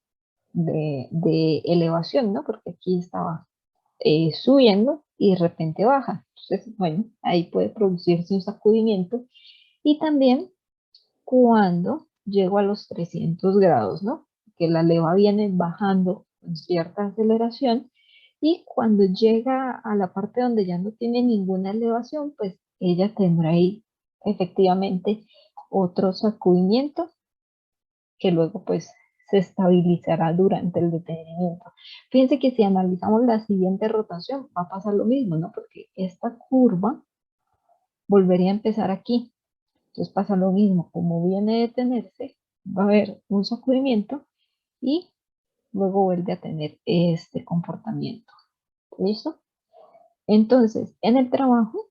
de elevación, ¿no? Porque aquí estaba subiendo y de repente baja. Entonces, bueno, ahí puede producirse un sacudimiento. Y también cuando llego a los 300 grados, ¿no? Que la leva viene bajando con cierta aceleración y cuando llega a la parte donde ya no tiene ninguna elevación, pues ella tendrá ahí efectivamente otro sacudimiento que luego pues se estabilizará durante el detenimiento. Fíjense que si analizamos la siguiente rotación va a pasar lo mismo, ¿no? Porque esta curva volvería a empezar aquí. Entonces pasa lo mismo, como viene a detenerse, va a haber un sacudimiento y luego vuelve a tener este comportamiento. ¿Listo? Entonces, en el trabajo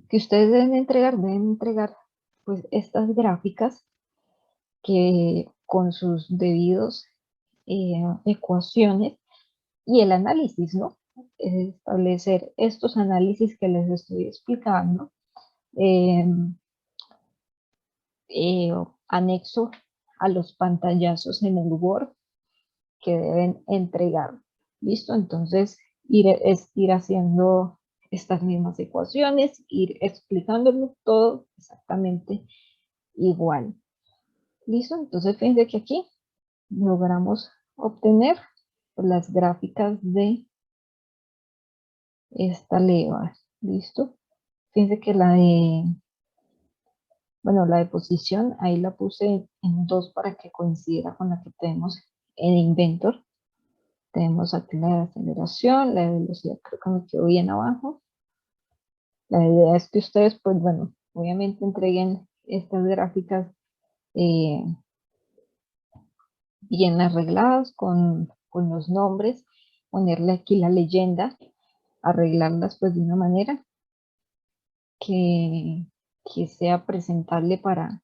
que ustedes deben entregar pues estas gráficas que con sus debidos ecuaciones y el análisis, ¿no? Establecer estos análisis que les estoy explicando, eh, eh, anexo a los pantallazos en el Word que deben entregar. ¿Listo? Entonces, ir haciendo estas mismas ecuaciones, ir explicándolo todo exactamente igual. ¿Listo? Entonces, fíjense que aquí logramos obtener las gráficas de esta leva. ¿Listo? Fíjense que bueno, la de posición, ahí la puse en 2 para que coincida con la que tenemos en Inventor. Tenemos aquí la de aceleración, la de velocidad creo que me quedó bien abajo. La idea es que ustedes, pues bueno, obviamente entreguen estas gráficas eh, bien arregladas con los nombres, ponerle aquí la leyenda, arreglarlas pues de una manera que, que sea presentable para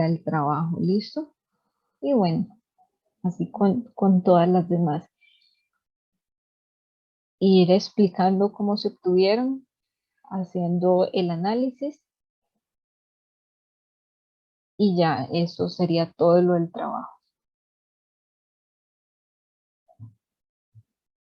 el trabajo, ¿listo? Y bueno, así con todas las demás. Ir explicando cómo se obtuvieron, haciendo el análisis y ya eso sería todo lo del trabajo.